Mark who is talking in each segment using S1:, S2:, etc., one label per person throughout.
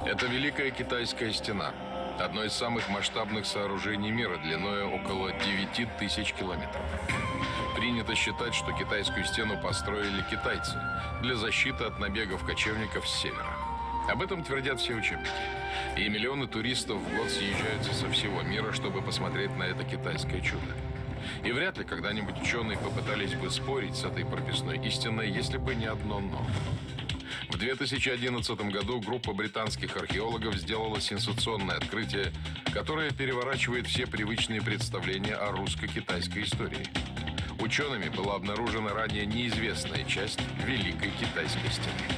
S1: Это Великая Китайская стена. Одно из самых масштабных сооружений мира, длиной около 9000 километров. Принято считать, что Китайскую стену построили китайцы для защиты от набегов кочевников с севера. Об этом твердят все учебники. И миллионы туристов в год съезжаются со всего мира, чтобы посмотреть на это китайское чудо. И вряд ли когда-нибудь ученые попытались бы спорить с этой прописной истиной, если бы не одно «но». В 2011 году группа британских археологов сделала сенсационное открытие, которое переворачивает все привычные представления о русско-китайской истории. Учеными была обнаружена ранее неизвестная часть Великой Китайской стены.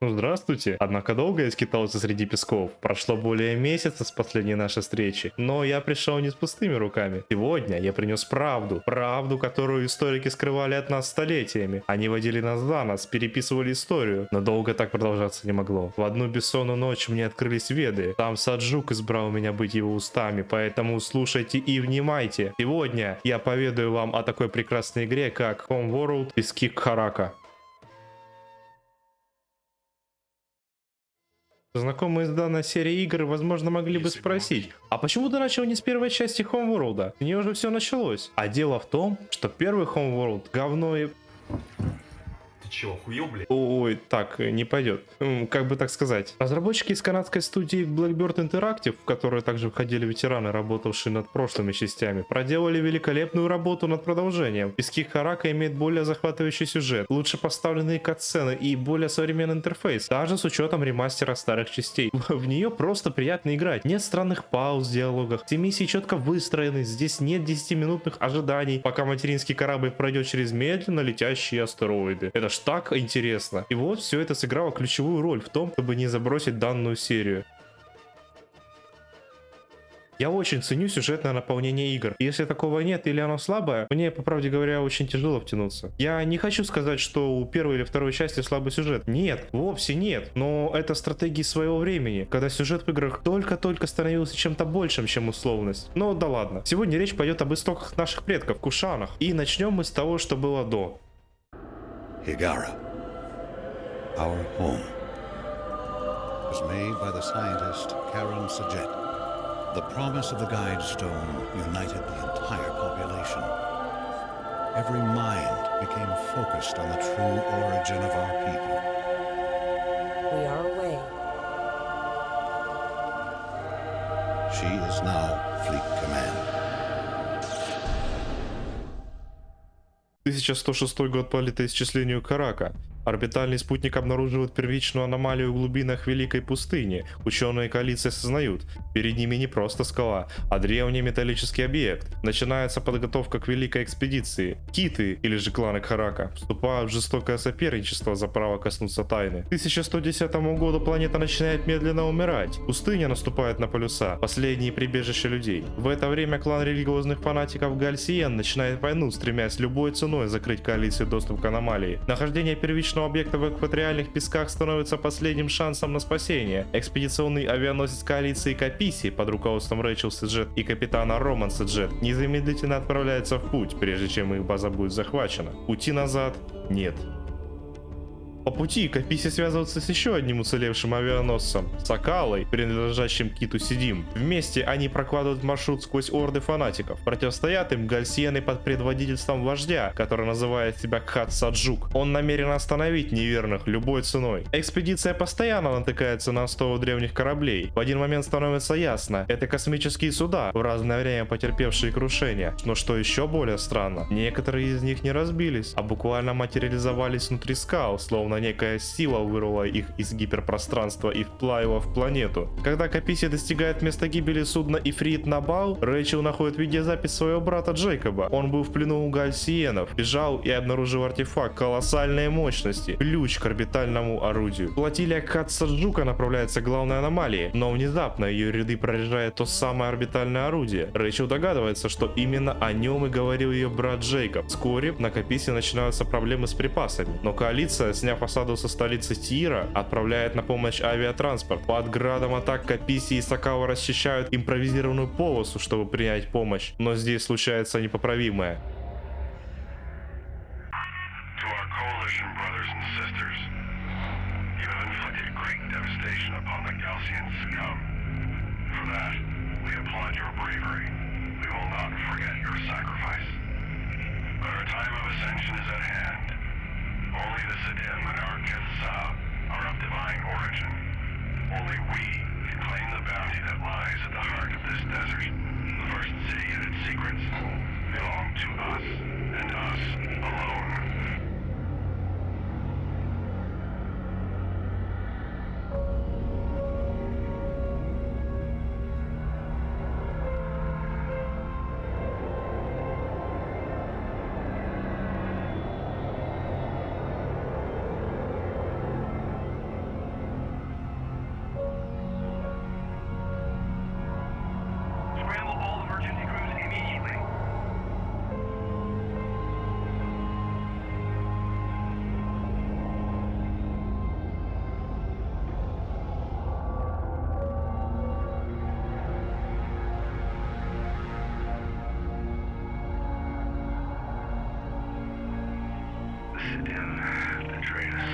S2: Ну, здравствуйте. Однако долго я скитался среди песков. Прошло более месяца с последней нашей встречи. Но я пришел не с пустыми руками. Сегодня я принес правду. Правду, которую историки скрывали от нас столетиями. Они водили нас за нос, переписывали историю. Но долго так продолжаться не могло. В одну бессонную ночь мне открылись веды. Сам Саджук избрал меня быть его устами. Поэтому слушайте и внимайте. Сегодня я поведаю вам о такой прекрасной игре, как Homeworld Пески Кхарака. Знакомые с данной серией игр, возможно, могли бы спросить, а почему ты начал не с первой части Homeworld? У нее уже все началось. А дело в том, что первый Homeworld говно и...
S3: Ты чего, охуел, блядь?
S2: Ой, так, не пойдет. Как бы так сказать. Разработчики из канадской студии Blackbird Interactive, в которой также входили ветераны, работавшие над прошлыми частями, проделали великолепную работу над продолжением. Пески Кхарака имеет более захватывающий сюжет, лучше поставленные катсцены и более современный интерфейс, даже с учетом ремастера старых частей. В нее просто приятно играть. Нет странных пауз в диалогах, все миссии четко выстроены, здесь нет 10-минутных ожиданий, пока материнский корабль пройдет через медленно летящие астероиды. Это ж так интересно. И вот все это сыграло ключевую роль в том, чтобы не забросить данную серию. Я очень ценю сюжетное наполнение игр. Если такого нет или оно слабое, мне, по правде говоря, очень тяжело втянуться. Я не хочу сказать, что у первой или второй части слабый сюжет. Нет, вовсе нет. Но это стратегии своего времени, когда сюжет в играх только-только становился чем-то большим, чем условность. Но да ладно. Сегодня речь пойдет об истоках наших предков, Кушанах. И начнем мы с того, что было до.
S4: Higara, our home, was made by the scientist Karen Sajet. The promise of the Guide Stone united the entire population. Every mind became focused on the true origin of our people.
S5: We are away.
S4: She is now Fleet Command.
S2: 1106 год по летоисчислению Карака. Орбитальный спутник обнаруживает первичную аномалию в глубинах Великой пустыни. Ученые коалиции осознают, перед ними не просто скала, а древний металлический объект. Начинается подготовка к великой экспедиции. Киты, или же кланы Карака, вступают в жестокое соперничество за право коснуться тайны. К 1110 году планета начинает медленно умирать. Пустыня наступает на полюса, последние прибежища людей. В это время клан религиозных фанатиков Гальсиен начинает войну, стремясь любой ценой закрыть коалиции доступ к аномалии. Нахождение первичного объекта в экваториальных песках становится последним шансом на спасение. Экспедиционный авианосец коалиции Каписи под руководством Рэйчел Седжет и капитана Роман Седжет незамедлительно отправляется в путь, прежде чем их база будет захвачена. Пути назад нет. По пути Каписи связывается с еще одним уцелевшим авианосцем – Сакалой, принадлежащим Киту Сидим. Вместе они прокладывают маршрут сквозь орды фанатиков. Противостоят им гальсиены под предводительством вождя, который называет себя Кхат Саджук. Он намерен остановить неверных любой ценой. Экспедиция постоянно натыкается на остовы древних кораблей. В один момент становится ясно – это космические суда, в разное время потерпевшие крушения. Но что еще более странно, некоторые из них не разбились, а буквально материализовались внутри скал, словно некая сила вырвала их из гиперпространства и вплавила в планету. Когда Каписи достигает места гибели судна Ифрит Набал, Рэйчел находит видеозапись своего брата Джейкоба. Он был в плену у гальсиенов, бежал и обнаружил артефакт колоссальной мощности, ключ к орбитальному орудию. Флотилия Катсаджука направляется к главной аномалии, но внезапно ее ряды прорежает то самое орбитальное орудие. Рэйчел догадывается, что именно о нем и говорил ее брат Джейкоб. Вскоре на Каписи начинаются проблемы с припасами, но коалиция, сняв осаду со столицы Тиира, отправляет на помощь авиатранспорт. Под градом атак Каписи и Сакава расчищают импровизированную полосу, чтобы принять помощь, но здесь случается непоправимое.
S6: Cardassians succumb. For that, we applaud your bravery. We will not forget your sacrifice. But our time of ascension is at hand. Only the Siddim and our Kithsa are of divine origin. Only we can claim the bounty that lies at the heart of this desert. The first city and its secrets belong to us, and us alone. Scramble all emergency crews immediately. The Siddim have betrayed us.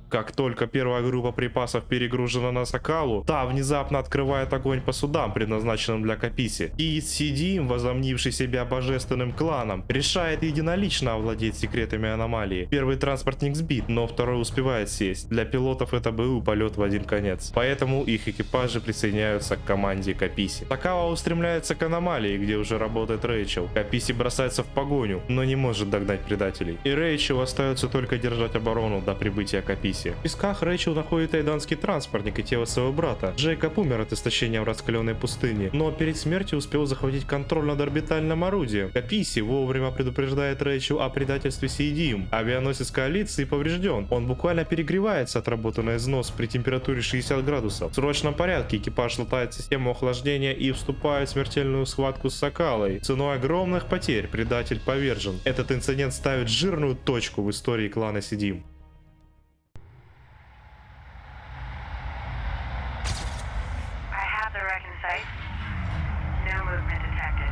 S2: Как только первая группа припасов перегружена на Сокалу, та внезапно открывает огонь по судам, предназначенным для Каписи. И Сидим, возомнивший себя божественным кланом, решает единолично овладеть секретами аномалии. Первый транспортник сбит, но второй успевает сесть. Для пилотов это был полет в один конец. Поэтому их экипажи присоединяются к команде Каписи. Сокала устремляется к аномалии, где уже работает Рэйчел. Каписи бросается в погоню, но не может догнать предателей. И Рэйчел остается только держать оборону до прибытия Каписи. В песках Рэйчел находит айданский транспортник и тело своего брата. Джейкоб умер от истощения в раскаленной пустыне, но перед смертью успел захватить контроль над орбитальным орудием. Каписи вовремя предупреждает Рэйчел о предательстве Сидим. Авианосец коалиции поврежден. Он буквально перегревается от работы на износ при температуре 60 градусов. В срочном порядке экипаж латает систему охлаждения и вступает в смертельную схватку с Сокалой. Ценой огромных потерь предатель повержен. Этот инцидент ставит жирную точку в истории клана Сидим.
S6: No movement detected.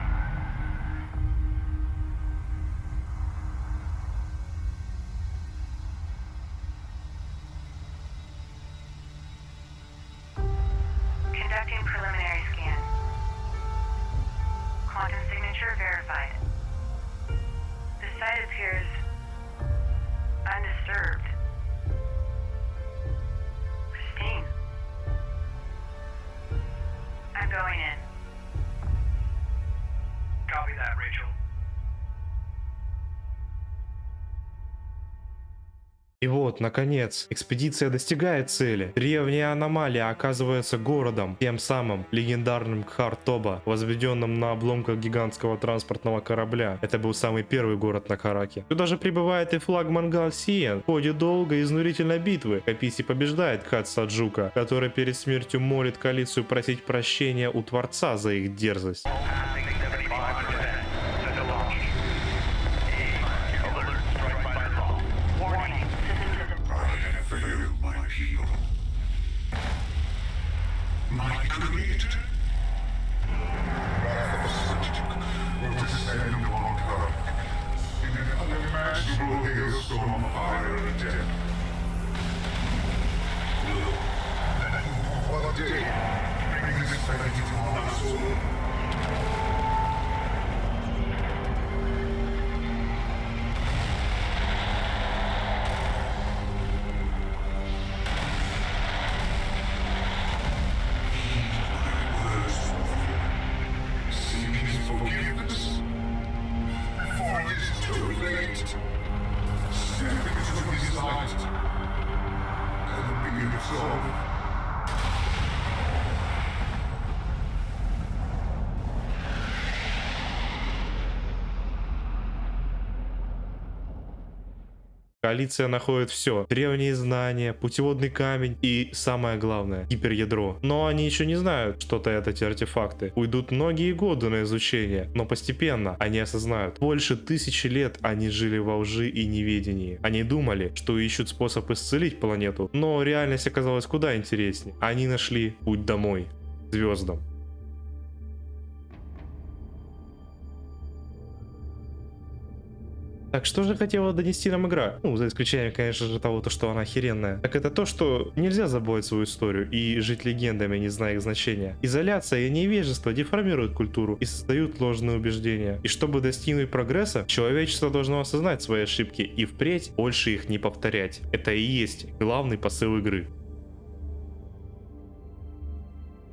S6: Conducting preliminary scan. Quantum signature verified. The site appears undisturbed. Pristine. I'm going in. Copy that, Rachel.
S2: И вот, наконец, экспедиция достигает цели. Древняя аномалия оказывается городом, тем самым легендарным Кхар-Тоба, возведенным на обломках гигантского транспортного корабля. Это был самый первый город на Караке. Сюда же прибывает и флагман Галсиен. В ходе долгой и изнурительной битвы Каписи побеждает Катса Джука, который перед смертью молит коалицию просить прощения у Творца за их дерзость.
S6: My creator. Will descend on her in an unimaginable hailstorm of fire and death. What day bring this fight to our soul?
S2: Коалиция находит все. Древние знания, путеводный камень и, самое главное, гиперядро. Но они еще не знают, что таят эти артефакты. Уйдут многие годы на изучение, но постепенно они осознают. Больше 1000 лет они жили во лжи и неведении. Они думали, что ищут способ исцелить планету, но реальность оказалась куда интереснее. Они нашли путь домой, к звездам. Так что же хотела донести нам игра? Ну, за исключением, конечно же, того, что она охеренная. Так это то, что нельзя забывать свою историю и жить легендами, не зная их значения. Изоляция и невежество деформируют культуру и создают ложные убеждения. И чтобы достигнуть прогресса, человечество должно осознать свои ошибки и впредь больше их не повторять. Это и есть главный посыл игры.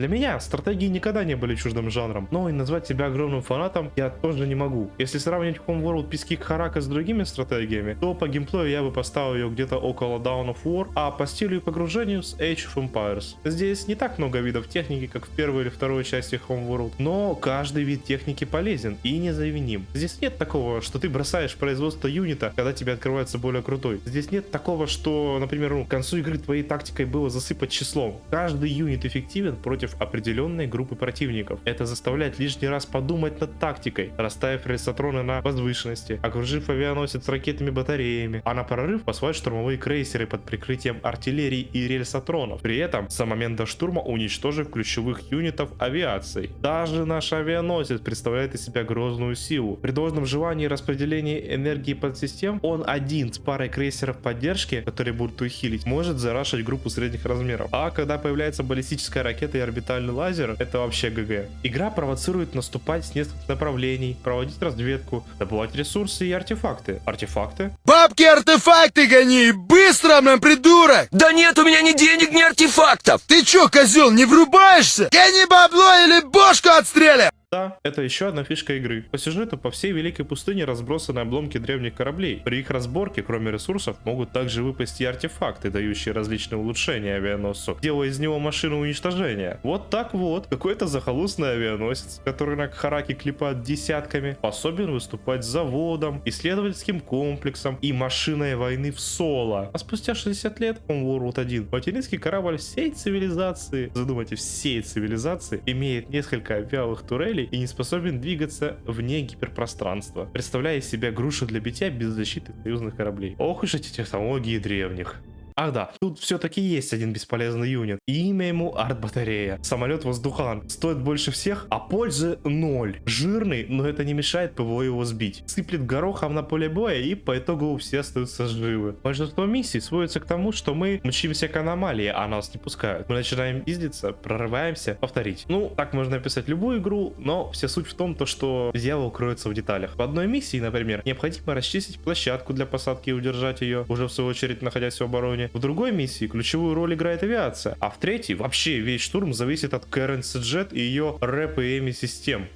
S2: Для меня стратегии никогда не были чуждым жанром, но и назвать себя огромным фанатом я тоже не могу. Если сравнивать Homeworld Пески Харака с другими стратегиями, то по геймплею я бы поставил ее где-то около Dawn of War, а по стилю и погружению с Age of Empires. Здесь не так много видов техники, как в первой или второй части Homeworld, но каждый вид техники полезен и незаменим. Здесь нет такого, что ты бросаешь производство юнита, когда тебе открывается более крутой. Здесь нет такого, что, например, к концу игры твоей тактикой было засыпать числом. Каждый юнит эффективен против определенной группы противников. Это заставляет лишний раз подумать над тактикой, расставив рельсотроны на возвышенности, окружив авианосец ракетными батареями, а на прорыв послать штурмовые крейсеры под прикрытием артиллерии и рельсотронов. При этом с момента штурма уничтожив ключевых юнитов авиации. Даже наш авианосец представляет из себя грозную силу. При должном желании распределения энергии подсистем, он один с парой крейсеров поддержки, которые будут ухилить, может зарашить группу средних размеров. А когда появляется баллистическая ракета и орбитальный лазер, это вообще ГГ. Игра провоцирует наступать с нескольких направлений, проводить разведку, добывать ресурсы и артефакты. Артефакты?
S7: Бабки артефакты гони! Быстро, нам, придурок!
S8: Да нет у меня ни денег, ни артефактов!
S7: Ты чё, козел, не врубаешься? Гони бабло или бошку отстрелят!
S2: Да, это еще одна фишка игры. По сюжету по всей Великой пустыне разбросаны обломки древних кораблей. При их разборке, кроме ресурсов, могут также выпасть и артефакты, дающие различные улучшения авианосцу, делая из него машину уничтожения. Вот так вот, какой-то захолустный авианосец, который на Хараке клепают десятками, способен выступать заводом, исследовательским комплексом и машиной войны в соло. А спустя 60 лет, Homeworld 1, материнский корабль всей цивилизации, задумайте, всей цивилизации, имеет несколько вялых турелей и не способен двигаться вне гиперпространства, представляя из себя грушу для битья без защиты союзных кораблей. Ох уж эти технологии древних. Ах да, тут все-таки есть один бесполезный юнит. И имя ему арт-батарея. Самолет-воздухан. Стоит больше всех, а пользы 0. Жирный, но это не мешает ПВО его сбить. Сыплет горохом на поле боя, и по итогу все остаются живы. Большинство миссий сводится к тому, что мы мчимся к аномалии, а нас не пускают. Мы начинаем пиздиться, прорываемся, повторить. Ну, так можно описать любую игру, но вся суть в том, что дьявол кроется в деталях. В одной миссии, например, необходимо расчистить площадку для посадки и удержать ее, уже в свою очередь находясь в обороне. В другой миссии ключевую роль играет авиация, а в третьей вообще весь штурм зависит от Karen Sajet и ее рэп и эми систем.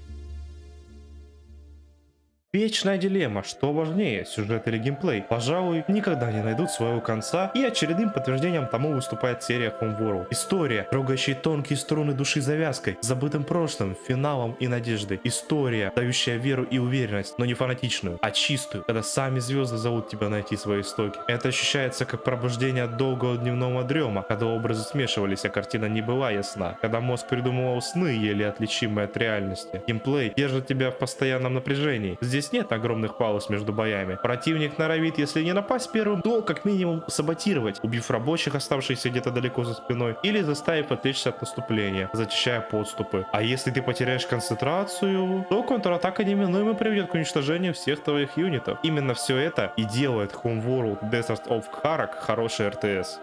S2: Вечная дилемма, что важнее, сюжет или геймплей, пожалуй, никогда не найдут своего конца, и очередным подтверждением тому выступает серия Homeworld. История, трогающая тонкие струны души завязкой, забытым прошлым, финалом и надеждой. История, дающая веру и уверенность, но не фанатичную, а чистую, когда сами звезды зовут тебя найти свои истоки. Это ощущается как пробуждение от долгого дневного дрема, когда образы смешивались, а картина не была ясна, когда мозг придумывал сны, еле отличимые от реальности. Геймплей держит тебя в постоянном напряжении. Здесь нет огромных пауз между боями. Противник норовит, если не напасть первым, то как минимум саботировать, убив рабочих, оставшихся где-то далеко за спиной, или заставив отвлечься от наступления, зачищая подступы. А если ты потеряешь концентрацию, то контратака неминуемо приведет к уничтожению всех твоих юнитов. Именно все это и делает Homeworld Desert of Karak хороший РТС.